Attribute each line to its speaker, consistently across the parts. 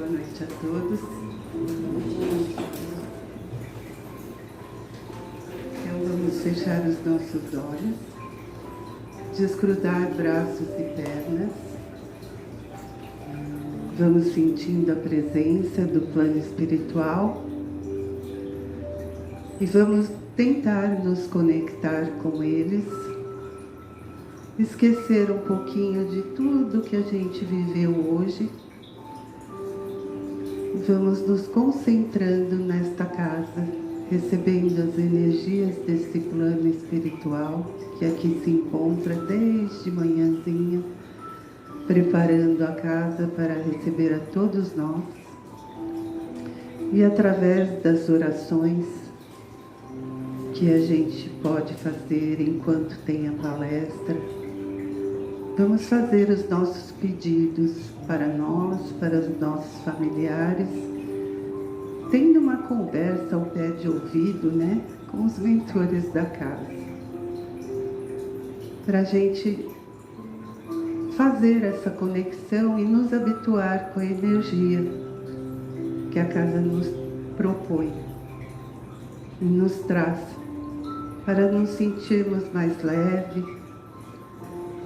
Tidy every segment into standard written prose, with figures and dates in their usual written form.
Speaker 1: Boa noite a todos. Então vamos fechar os nossos olhos, descruzar braços e pernas. Vamos sentindo a presença do plano espiritual e vamos tentar nos conectar com eles, esquecer um pouquinho de tudo que a gente viveu hoje. Vamos nos concentrando nesta casa, recebendo as energias desse plano espiritual que aqui se encontra desde manhãzinha, preparando a casa para receber a todos nós. E através das orações que a gente pode fazer enquanto tem a palestra, vamos fazer os nossos pedidos para nós, para os nossos familiares, tendo uma conversa ao pé de ouvido, com os mentores da casa, para a gente fazer essa conexão e nos habituar com a energia que a casa nos propõe e nos traz, para nos sentirmos mais leves,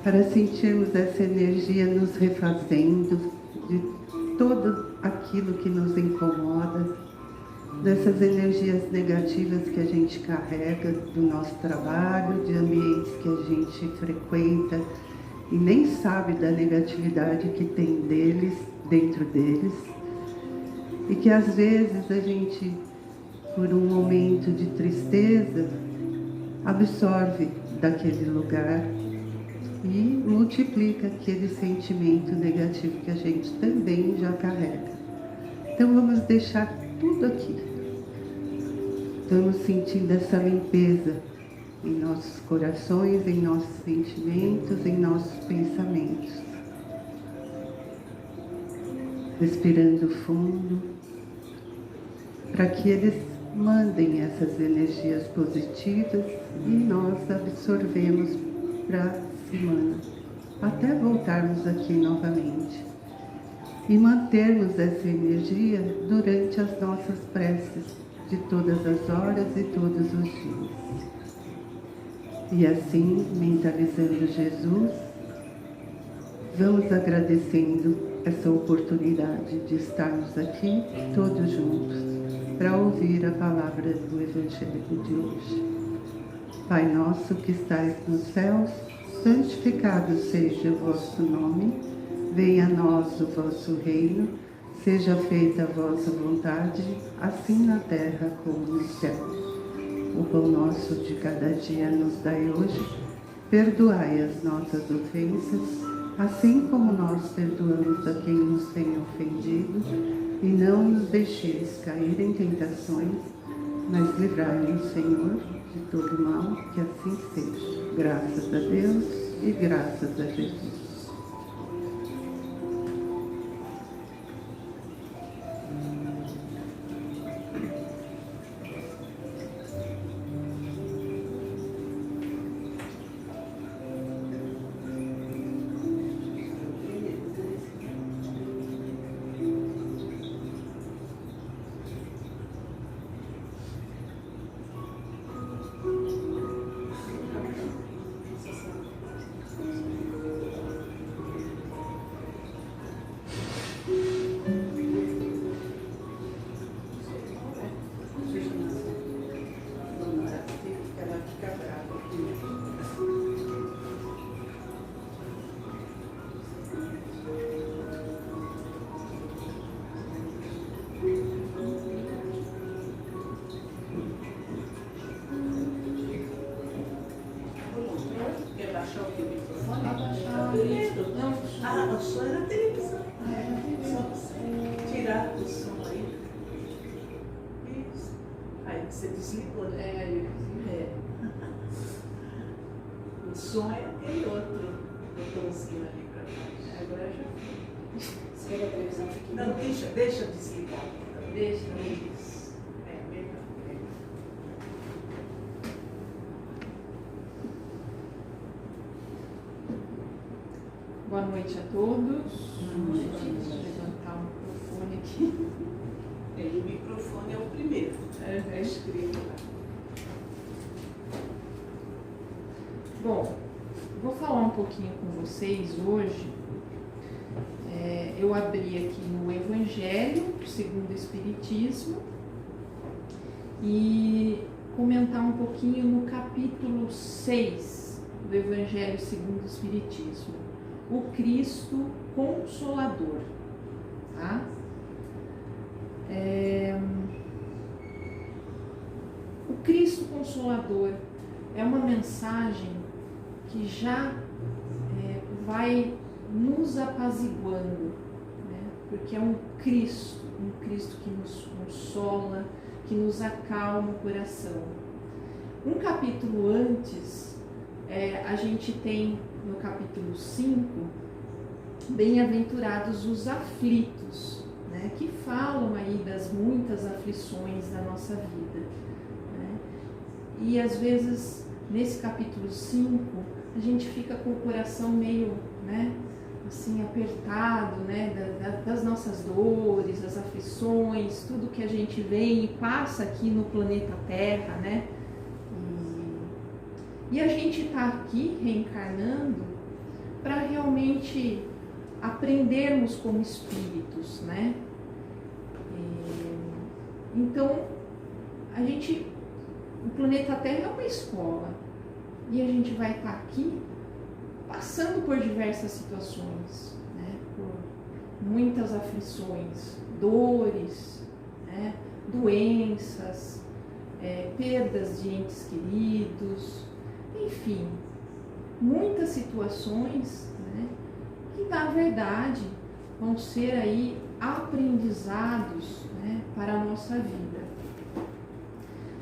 Speaker 1: para sentirmos essa energia nos refazendo de tudo aquilo que nos incomoda, dessas energias negativas que a gente carrega do nosso trabalho, de ambientes que a gente frequenta e nem sabe da negatividade que tem deles, dentro deles, e que às vezes a gente, por um momento de tristeza, absorve daquele lugar e multiplica aquele sentimento negativo que a gente também já carrega. Então vamos deixar tudo aqui. Vamos sentindo essa limpeza em nossos corações, em nossos sentimentos, em nossos pensamentos. Respirando fundo, para que eles mandem essas energias positivas e nós absorvemos para a semana, até voltarmos aqui novamente. E mantermos essa energia durante as nossas preces de todas as horas e todos os dias. E assim, mentalizando Jesus, vamos agradecendo essa oportunidade de estarmos aqui todos juntos para ouvir a palavra do Evangelho de hoje. Pai nosso que estais nos céus, santificado seja o vosso nome, venha a nós o vosso reino, seja feita a vossa vontade, assim na terra como no céu. O pão nosso de cada dia nos dai hoje, perdoai as nossas ofensas, assim como nós perdoamos a quem nos tem ofendido, e não nos deixeis cair em tentações, mas livrai-nos, Senhor, de todo mal, que assim seja. Graças a Deus e graças a Jesus.
Speaker 2: O som era televisão. Tirar o som aí. Isso. Aí você desligou, né? O som é aquele outro botãozinho ali para baixo. Agora já foi. Você vê a televisão aqui? Não, deixa desligar. Deixa. Isso. Melhor.
Speaker 3: Boa noite a todos. Vamos levantar o microfone aqui. Bom, vou falar um pouquinho com vocês hoje. Eu abri aqui no Evangelho segundo o Espiritismo e comentar um pouquinho no capítulo 6 do Evangelho segundo o Espiritismo, o Cristo Consolador, tá? O Cristo Consolador é uma mensagem que já vai nos apaziguando, né? Porque é um Cristo que nos consola, que nos acalma o coração. Um capítulo antes, a gente tem no capítulo 5, bem-aventurados os aflitos, né? Que falam aí das muitas aflições da nossa vida, né? E às vezes, nesse capítulo 5, a gente fica com o coração meio, né, assim, apertado, né, das nossas dores, das aflições, tudo que a gente vem e passa aqui no planeta Terra, né? E a gente está aqui reencarnando para realmente aprendermos como espíritos, né? Então, o planeta Terra é uma escola e a gente vai estar aqui passando por diversas situações, né? Por muitas aflições, dores, né? Doenças, perdas de entes queridos, enfim, muitas situações, né? Que na verdade vão ser aí aprendizados, né? Para a nossa vida.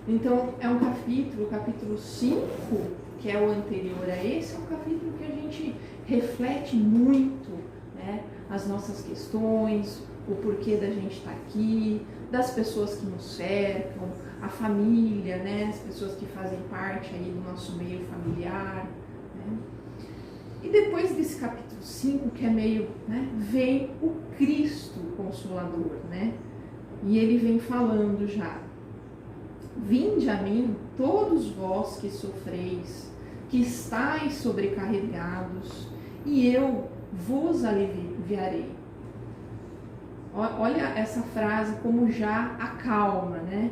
Speaker 3: Então, é um capítulo, o capítulo 5, que é o anterior a esse, é um capítulo que a gente reflete muito, né, as nossas questões, o porquê da gente estar aqui, das pessoas que nos cercam, a família, né, as pessoas que fazem parte aí do nosso meio familiar, né. E depois desse capítulo 5, que é meio, né, vem o Cristo Consolador, né, e ele vem falando já: vinde a mim, todos vós que sofreis, que estáis sobrecarregados, e eu vos aliviarei. Olha essa frase como já acalma, né?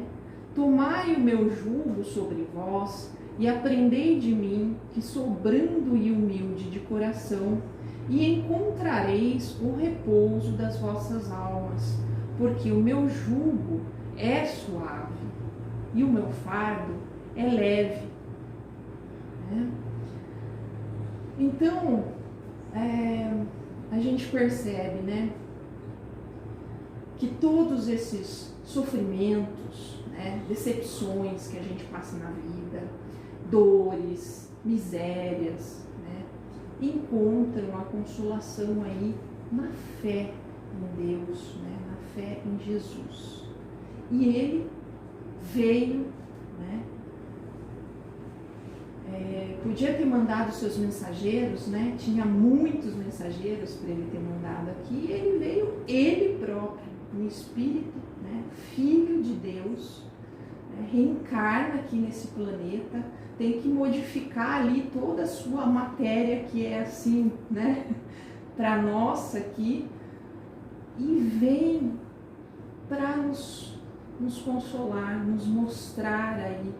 Speaker 3: Tomai o meu jugo sobre vós e aprendei de mim, que sou brando e humilde de coração, e encontrareis o repouso das vossas almas, porque o meu jugo é suave e o meu fardo é leve. Né? Então, a gente percebe, né, que todos esses sofrimentos, né, decepções que a gente passa na vida, dores, misérias, né, encontram a consolação aí na fé em Deus, né, na fé em Jesus. E ele veio, né, podia ter mandado seus mensageiros, né, tinha muitos mensageiros para ele ter mandado aqui, e ele veio ele próprio, no Espírito, né, Filho de Deus, né, reencarna aqui nesse planeta, tem que modificar ali toda a sua matéria, que é assim, né, para nós aqui, e vem para nos consolar, nos mostrar aí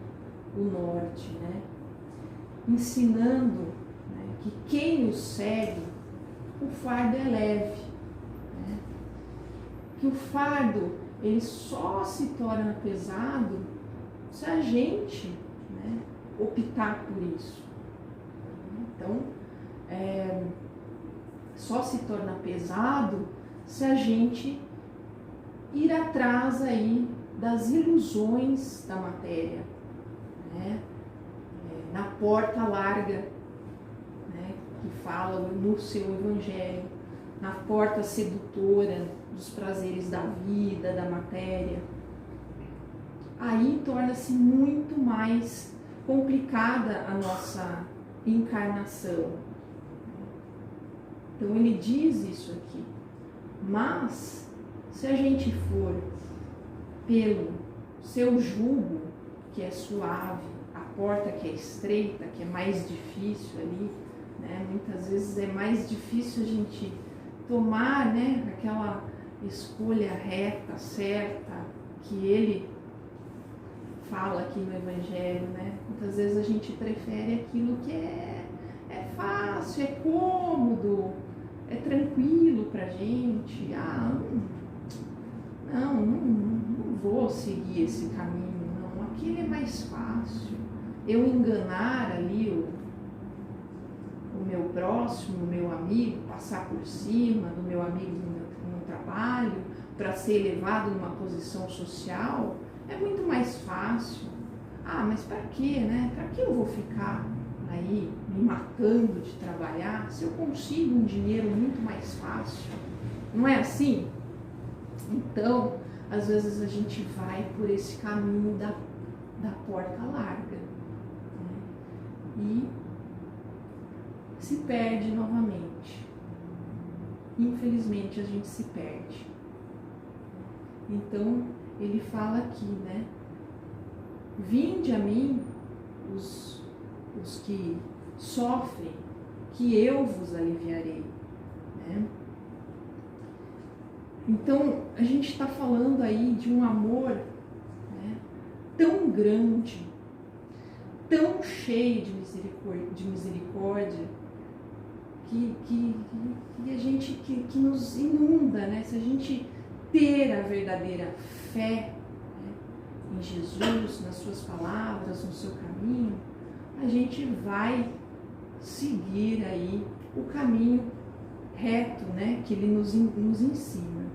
Speaker 3: o norte, né? Ensinando, né, que quem o segue, o fardo é leve, né? Que o fardo ele só se torna pesado se a gente, né, optar por isso. Então, só se torna pesado se a gente ir atrás aí das ilusões da matéria, né? Na porta larga, né, que fala no seu Evangelho, na porta sedutora dos prazeres da vida, da matéria, aí torna-se muito mais complicada a nossa encarnação. Então ele diz isso aqui, mas se a gente for pelo seu jugo, que é suave, porta que é estreita, que é mais difícil ali, né? Muitas vezes é mais difícil a gente tomar, né, aquela escolha reta, certa, que ele fala aqui no Evangelho, né? Muitas vezes a gente prefere aquilo que é fácil, é cômodo, é tranquilo pra gente. Não vou seguir esse caminho, não. Aquele é mais fácil. Eu enganar ali o meu próximo, o meu amigo, passar por cima do meu amigo no trabalho, para ser elevado numa posição social, é muito mais fácil. Mas para quê, né? Para que eu vou ficar aí me matando de trabalhar se eu consigo um dinheiro muito mais fácil? Não é assim? Então, às vezes a gente vai por esse caminho da porta larga, né? E se perde novamente. Infelizmente a gente se perde. Então ele fala aqui, né? Vinde a mim os que sofrem, que eu vos aliviarei, né? Então a gente está falando aí de um amor, né, tão grande, tão cheio de misericórdia, que a gente que nos inunda, né? Se a gente ter a verdadeira fé, né, em Jesus, nas suas palavras, no seu caminho, a gente vai seguir aí o caminho reto, né, que ele nos ensina.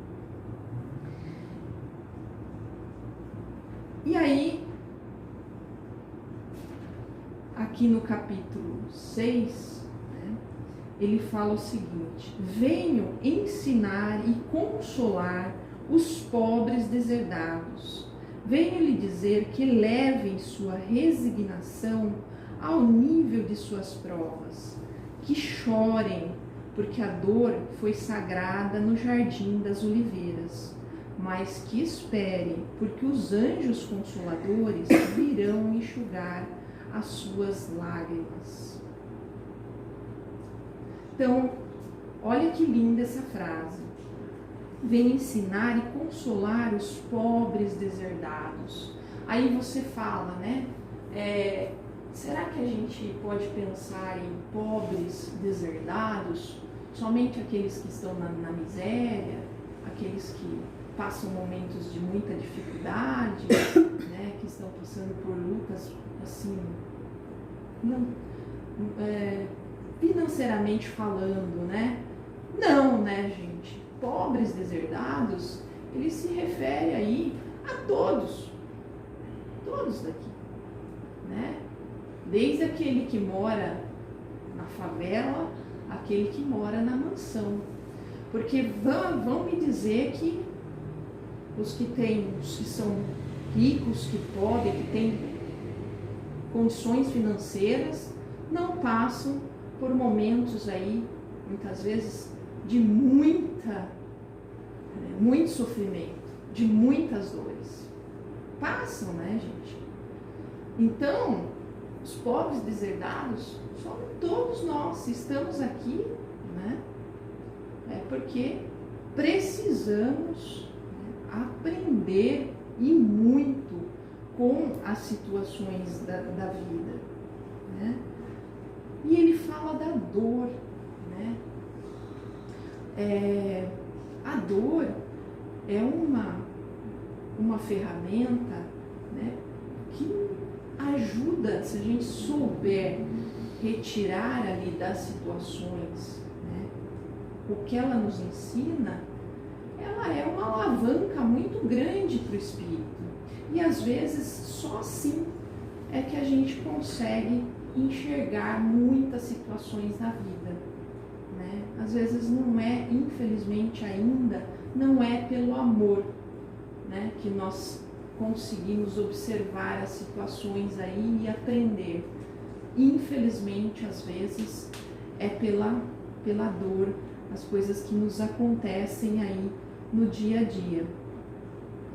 Speaker 3: E aí, aqui no capítulo 6, né, ele fala o seguinte: venho ensinar e consolar os pobres deserdados. Venho lhe dizer que levem sua resignação ao nível de suas provas, que chorem, porque a dor foi sagrada no jardim das oliveiras, mas que esperem, porque os anjos consoladores virão enxugar as suas lágrimas. Então, olha que linda essa frase. Vem ensinar e consolar os pobres deserdados. Aí você fala, né? Será que a gente pode pensar em pobres deserdados somente aqueles que estão na miséria, aqueles que passam momentos de muita dificuldade, né? Que estão passando por lutas assim, financeiramente falando, né? Não, né, gente? Pobres deserdados, ele se refere aí a todos daqui, né? Desde aquele que mora na favela, aquele que mora na mansão. Porque vão me dizer que os que são ricos, que podem, que têm condições financeiras, não passam por momentos aí, muitas vezes, de muito sofrimento, de muitas dores. Passam, né, gente? Então, os pobres deserdados somos todos nós. Estamos aqui, né? Porque precisamos, né, aprender e muito com as situações da vida, né? E ele fala da dor, né? A dor é uma ferramenta, né, que ajuda, se a gente souber retirar ali das situações, né, o que ela nos ensina, ela é uma alavanca muito grande para o espírito. E às vezes só assim é que a gente consegue enxergar muitas situações da vida, né? Às vezes não é, infelizmente ainda, não é pelo amor, né, que nós conseguimos observar as situações aí e aprender. Infelizmente, às vezes, é pela dor, as coisas que nos acontecem aí no dia a dia,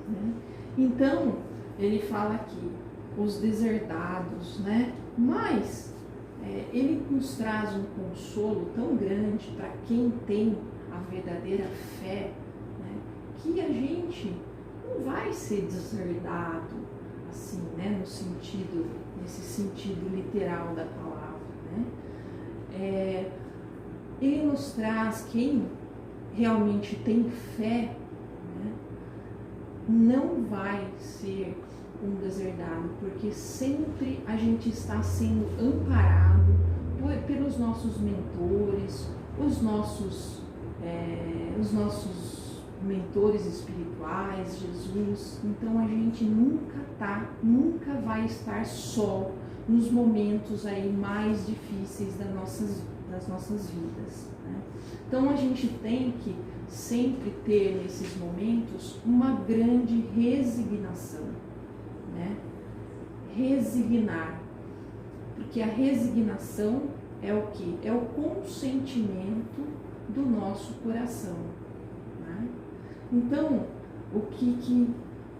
Speaker 3: né? Então, ele fala aqui, os deserdados, né? Mas ele nos traz um consolo tão grande para quem tem a verdadeira fé, né? Que a gente não vai ser deserdado, assim, né? Nesse sentido literal da palavra, né? Ele nos traz, quem realmente tem fé, né? Não vai ser um deserdado, porque sempre a gente está sendo amparado pelos nossos mentores, os nossos mentores espirituais, Jesus. Então a gente nunca vai estar só nos momentos aí mais difíceis das nossas vidas, né? Então a gente tem que sempre ter nesses momentos uma grande resignação, né? Resignar, porque a resignação é o que? É o consentimento do nosso coração, né? Então, o que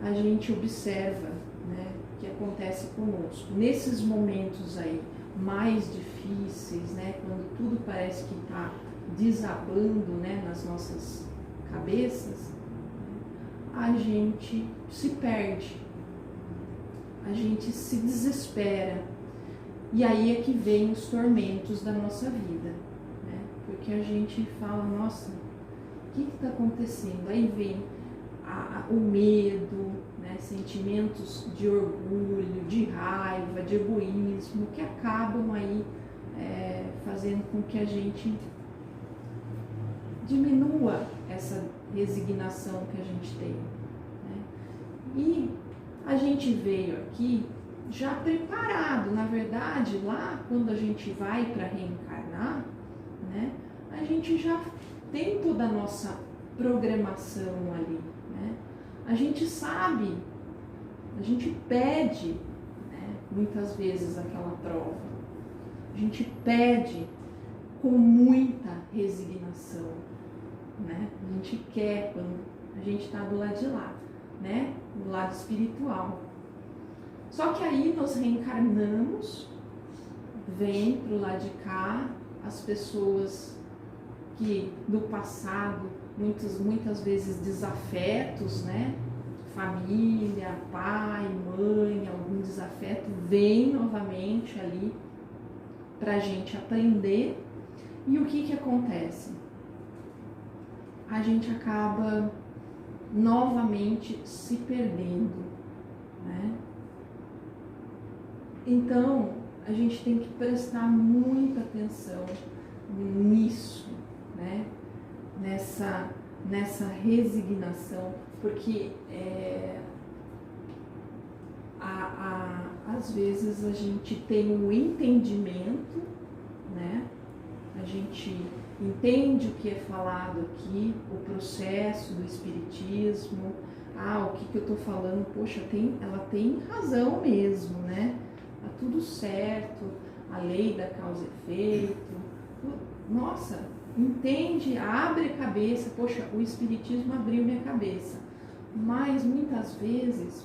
Speaker 3: a gente observa, né, que acontece conosco nesses momentos aí mais difíceis, né, quando tudo parece que está desabando, né, nas nossas cabeças, a gente se perde, a gente se desespera, e aí é que vem os tormentos da nossa vida, né? Porque a gente fala, nossa, o que está acontecendo? Aí vem o medo, né? Sentimentos de orgulho, de raiva, de egoísmo, que acabam aí fazendo com que a gente diminua essa resignação que a gente tem, né? E a gente veio aqui já preparado, na verdade, lá quando a gente vai para reencarnar, né, a gente já tem toda a nossa programação ali, né? A gente sabe, a gente pede, né, muitas vezes aquela prova, a gente pede com muita resignação, né? A gente quer, quando a gente está do lado de lá, né, do lado espiritual. Só que aí nós reencarnamos, vem para o lado de cá as pessoas que do passado, muitas vezes desafetos, né? Família, pai, mãe, algum desafeto, vem novamente ali para a gente aprender. E o que acontece? A gente acaba novamente se perdendo, né? Então, a gente tem que prestar muita atenção nisso, né? Nessa resignação, porque às vezes a gente tem um entendimento, né? A gente entende o que é falado aqui, o processo do espiritismo. O que eu estou falando, poxa, ela tem razão mesmo, né? Tá tudo certo, a lei da causa e efeito. Nossa, entende, abre a cabeça, poxa, o espiritismo abriu minha cabeça. Mas muitas vezes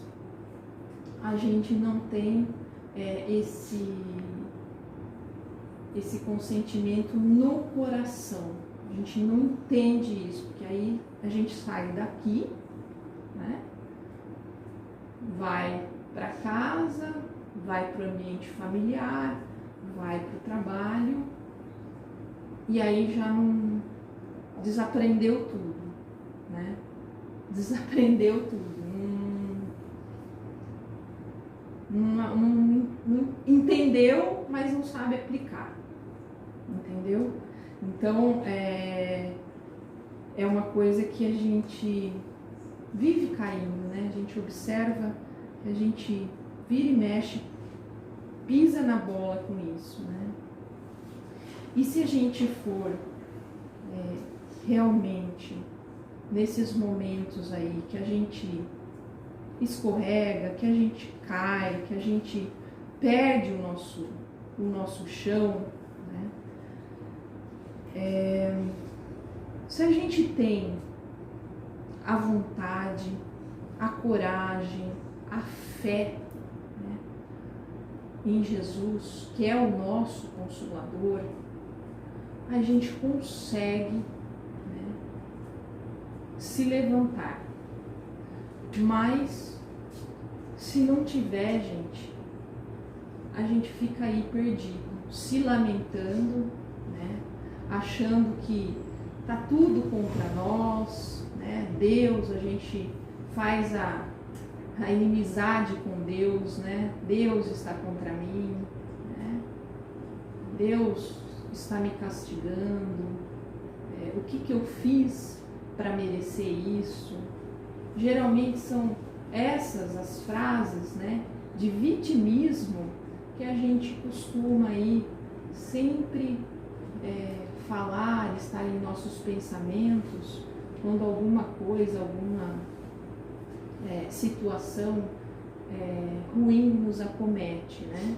Speaker 3: a gente não tem esse consentimento no coração. A gente não entende isso, porque aí a gente sai daqui, né? Vai para casa, vai para o ambiente familiar, vai para o trabalho, e aí já não desaprendeu tudo, né? Desaprendeu tudo. Não entendeu, mas não sabe aplicar, entendeu? Então é uma coisa que a gente vive caindo, né? A gente observa, a gente vira e mexe, pisa na bola com isso, né? E se a gente for realmente nesses momentos aí que a gente escorrega, que a gente cai, que a gente perde o nosso chão, né? Se a gente tem a vontade, a coragem, a fé, né, em Jesus, que é o nosso Consolador, a gente consegue, né, se levantar. Mas, se não tiver, gente, a gente fica aí perdido, se lamentando, né, achando que tá tudo contra nós, né? Deus, a gente faz a inimizade com Deus, né? Deus está contra mim, né? Deus está me castigando, o que eu fiz para merecer isso? Geralmente são essas as frases, né, de vitimismo que a gente costuma aí sempre falar, estar em nossos pensamentos quando alguma coisa, alguma situação ruim nos acomete, né?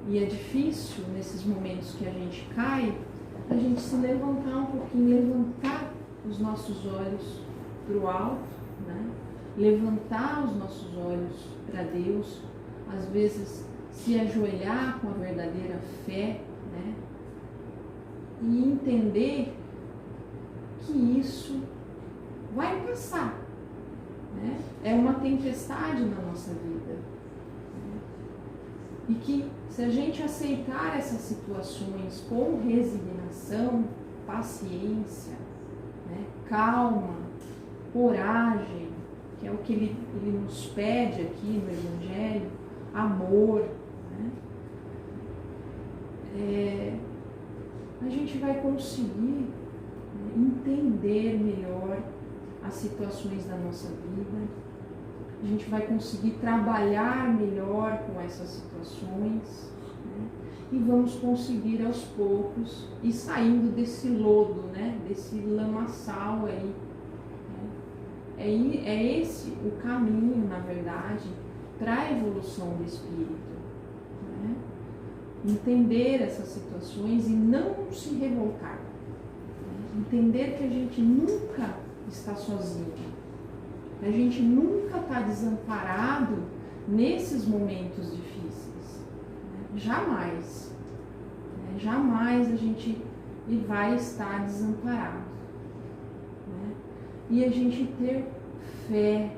Speaker 3: E é difícil, nesses momentos que a gente cai, a gente se levantar um pouquinho, levantar os nossos olhos para o alto, né? Levantar os nossos olhos para Deus, às vezes se ajoelhar com a verdadeira fé, né? E entender que isso vai passar, né? É uma tempestade na nossa vida, né? E que se a gente aceitar essas situações com resignação, paciência, né, calma, coragem, que é o que ele nos pede aqui no Evangelho, amor, né, a gente vai conseguir, né, entender melhor as situações da nossa vida, a gente vai conseguir trabalhar melhor com essas situações, né, e vamos conseguir aos poucos ir saindo desse lodo, né, desse lamaçal aí. É esse o caminho, na verdade, para a evolução do espírito, né? Entender essas situações e não se revoltar, né? Entender que a gente nunca está sozinho, a gente nunca está desamparado nesses momentos difíceis, né? Jamais, né? Jamais a gente vai estar desamparado, né? E a gente ter fé,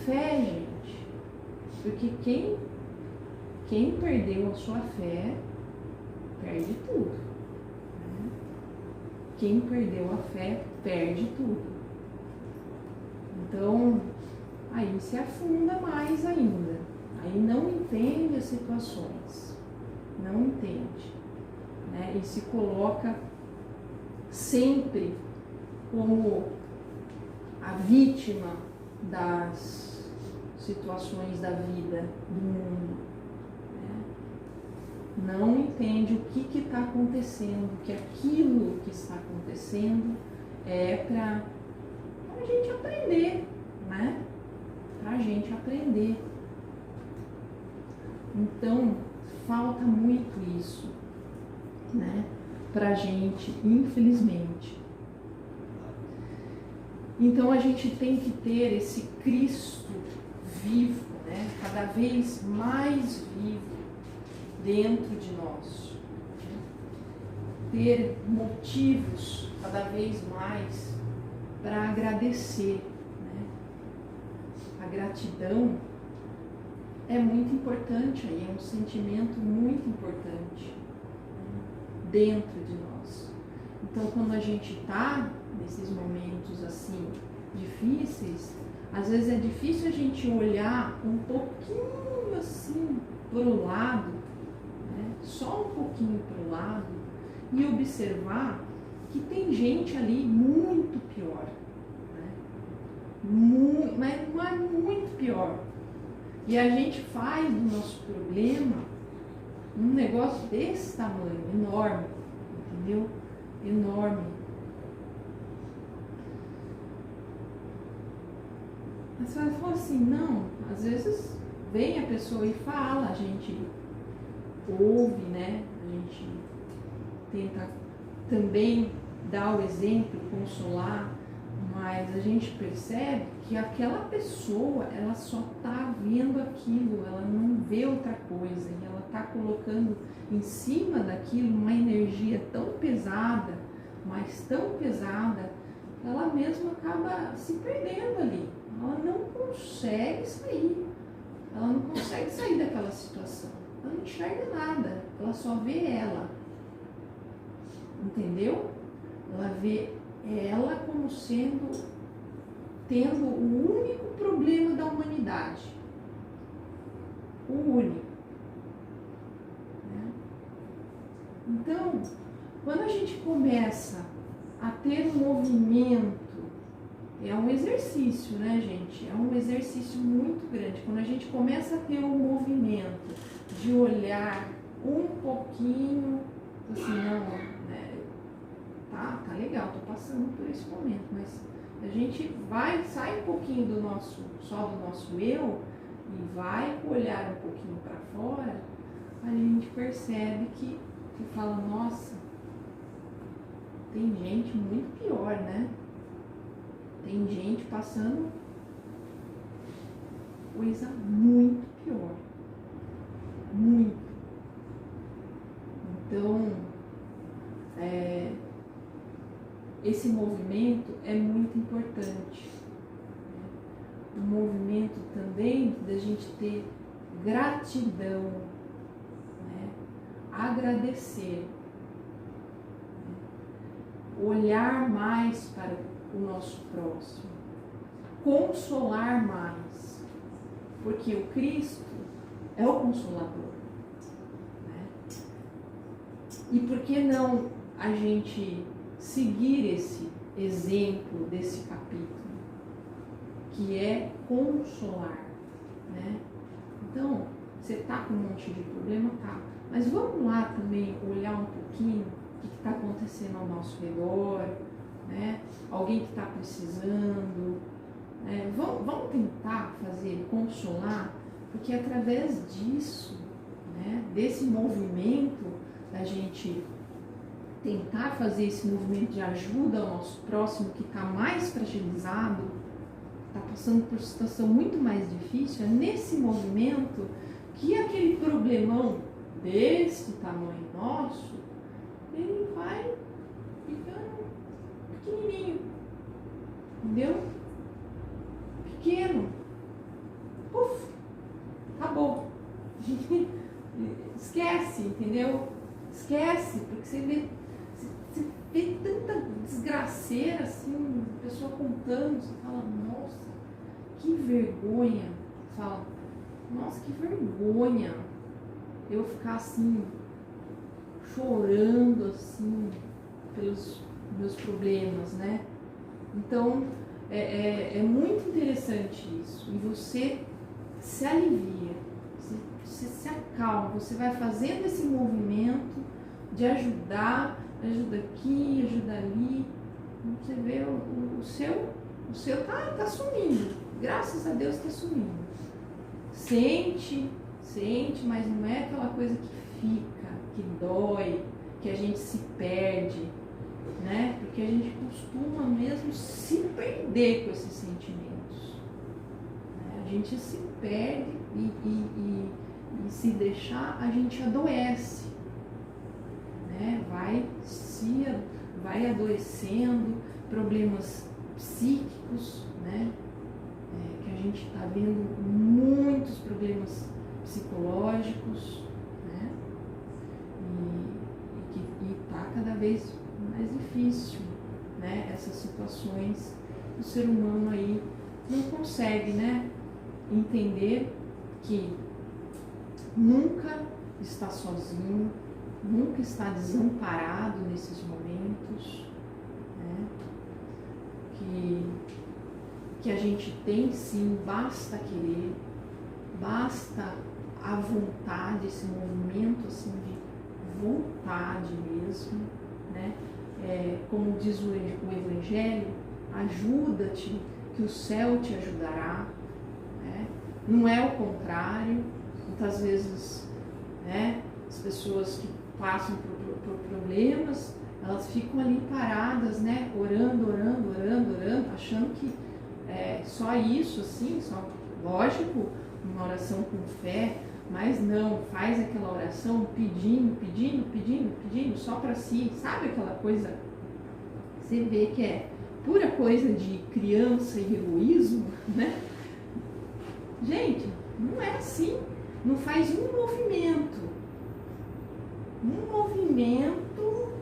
Speaker 3: gente, porque quem perdeu a sua fé, perde tudo, né? Quem perdeu a fé, perde tudo. Então, aí se afunda mais ainda, aí não entende as situações, não entende, né? E se coloca sempre como a vítima das situações da vida, do mundo, né? Não entende o que está acontecendo, que aquilo que está acontecendo é para a gente aprender, né? Para a gente aprender. Então, falta muito isso, né? Para a gente, infelizmente. Então a gente tem que ter esse Cristo vivo, né? Cada vez mais vivo dentro de nós. Ter motivos cada vez mais para agradecer, né? A gratidão é muito importante, aí é um sentimento muito importante, né, dentro de nós. Então quando a gente está nesses momentos assim difíceis, às vezes é difícil a gente olhar um pouquinho assim pro lado, né? Só um pouquinho pro lado e observar que tem gente ali muito pior, né? Mas muito pior. E a gente faz do nosso problema um negócio desse tamanho, enorme, entendeu? Enorme. Mas você vai falar assim, não, às vezes vem a pessoa e fala, a gente ouve, né? A gente tenta também dar o exemplo, consolar, mas a gente percebe que aquela pessoa, ela só está vendo aquilo, ela não vê outra coisa, e ela está colocando em cima daquilo uma energia tão pesada, mas tão pesada, ela mesma acaba se perdendo ali. Ela não consegue sair. Ela não consegue sair daquela situação. Ela não enxerga nada. Ela só vê ela. Entendeu? Ela vê ela como tendo o único problema da humanidade. O único. Né? Então, quando a gente começa a ter um movimento, é um exercício, né, gente? É um exercício muito grande. Quando a gente começa a ter um movimento de olhar um pouquinho, assim, não, né? Tá legal, tô passando por esse momento, mas a gente sai um pouquinho só do nosso eu e vai olhar um pouquinho para fora, a gente percebe que fala, nossa, tem gente muito pior, né? Tem gente passando coisa muito pior. Muito. Então, esse movimento é muito importante. O movimento também da gente ter gratidão, né? Agradecer, né? Olhar mais para o nosso próximo, consolar mais, porque o Cristo é o Consolador, né? E por que não a gente seguir esse exemplo desse capítulo, que é consolar, né? Então, você tá com um monte de problema, tá, mas vamos lá também olhar um pouquinho o que está acontecendo ao nosso redor, né? Alguém que está precisando, né? Vamos tentar consolar, porque através disso, né, desse movimento, da gente tentar fazer esse movimento de ajuda ao nosso próximo que está mais fragilizado, está passando por situação muito mais difícil, é nesse movimento que aquele problemão desse tamanho nosso, ele vai ficando pequenininho, entendeu? Pequeno. Puf, acabou. Esquece, entendeu? Esquece, porque você vê tanta desgraceira assim, a pessoa contando, você fala, nossa, que vergonha. Você fala, nossa, que vergonha eu ficar assim, chorando assim, pelos meus problemas, né? Então, é muito interessante isso. E você se alivia, você se acalma, você vai fazendo esse movimento de ajudar, ajuda aqui, ajuda ali. Você vê o seu tá sumindo. Graças a Deus tá sumindo. Sente, mas não é aquela coisa que fica, que dói, que a gente se perde, né? Porque a gente costuma mesmo se perder com esses sentimentos, né? A gente se perde e se deixar, a gente adoece, né? Vai adoecendo, problemas psíquicos, né? Que a gente está vendo muitos problemas psicológicos, né? E está cada vez mais difícil, né? Essas situações, o ser humano aí não consegue, né? Entender que nunca está sozinho, nunca está desamparado nesses momentos, né? Que a gente tem sim, basta querer, basta a vontade, esse movimento assim de vontade mesmo, né? Como diz o Evangelho, ajuda-te que o céu te ajudará, né? Não é o contrário. Muitas vezes, né, as pessoas que passam por problemas, elas ficam ali paradas, né? Orando, achando que só isso, assim, só, lógico, uma oração com fé, mas não, faz aquela oração pedindo, só para si, sabe aquela coisa? Você vê que é pura coisa de criança e egoísmo, né? Gente, não é assim, não faz um movimento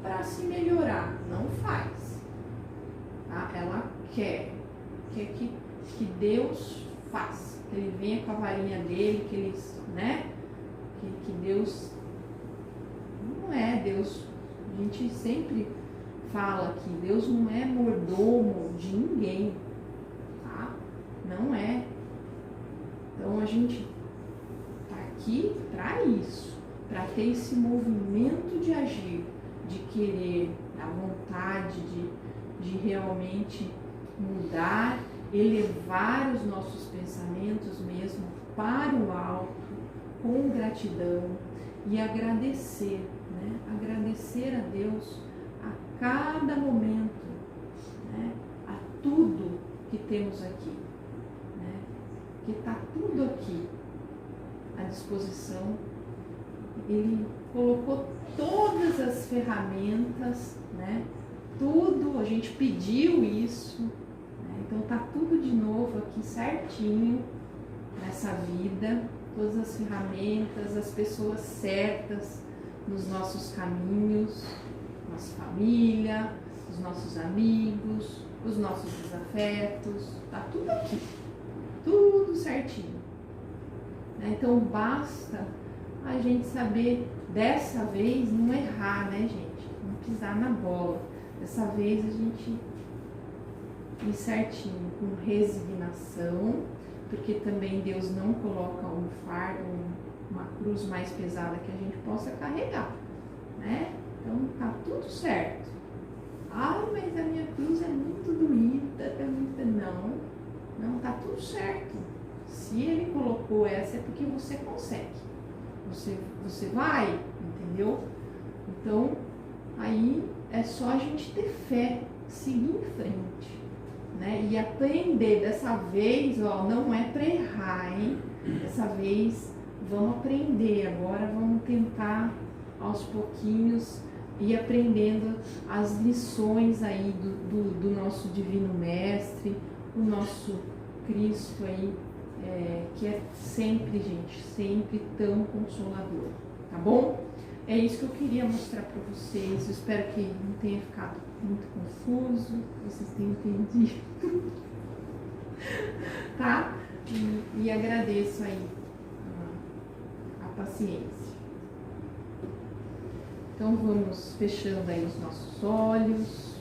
Speaker 3: para se melhorar, não faz, tá? Ela quer que Deus faça, que ele venha com a varinha dele, que eles, né? Que Deus não é Deus. A gente sempre fala que Deus não é mordomo de ninguém, tá? Não é. Então a gente tá aqui para isso, para ter esse movimento de agir, de querer, a vontade de realmente mudar, elevar os nossos pensamentos mesmo para o alto, com gratidão e agradecer, né? Agradecer a Deus a cada momento, né? A tudo que temos aqui, né? Que está tudo aqui à disposição. Ele colocou todas as ferramentas, né? Tudo, a gente pediu isso, né? Então tá tudo de novo aqui certinho nessa vida, todas as ferramentas, as pessoas certas nos nossos caminhos, nossa família, os nossos amigos, os nossos desafetos, tá tudo aqui, tudo certinho, né? Então basta a gente saber dessa vez não errar, né, gente? Não pisar na bola. Dessa vez a gente ir certinho, com resignação, porque também Deus não coloca um fardo, uma cruz mais pesada que a gente possa carregar, né? Então tá tudo certo. Ai, mas a minha cruz é muito doída, não, tá tudo certo. Se ele colocou essa é porque você consegue. Você vai, entendeu? Então, aí é só a gente ter fé, seguir em frente, né? E aprender dessa vez, ó, não é para errar, hein? Dessa vez vamos aprender, agora vamos tentar aos pouquinhos ir aprendendo as lições aí do nosso Divino Mestre, o nosso Cristo aí, que é sempre, gente, sempre tão consolador, tá bom? É isso que eu queria mostrar para vocês. Eu espero que não tenha ficado muito confuso, que vocês tenham entendido, tá? E agradeço aí a paciência. Então vamos fechando aí os nossos olhos,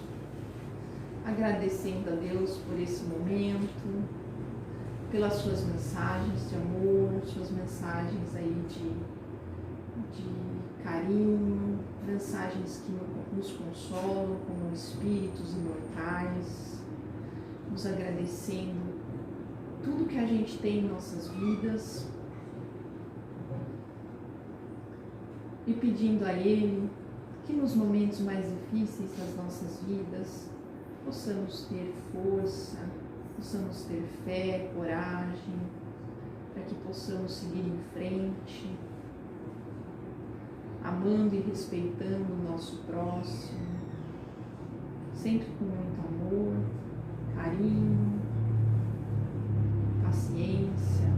Speaker 3: agradecendo a Deus por esse momento, pelas suas mensagens de amor, suas mensagens aí de carinho, mensagens que nos consolam como espíritos imortais, nos agradecendo tudo que a gente tem em nossas vidas e pedindo a Ele que nos momentos mais difíceis das nossas vidas possamos ter força, possamos ter fé, coragem, para que possamos seguir em frente, amando e respeitando o nosso próximo, sempre com muito amor, carinho, paciência,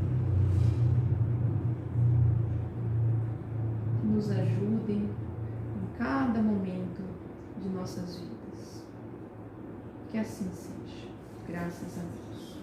Speaker 3: que nos ajudem em cada momento de nossas vidas. Que assim seja. Graças a Deus.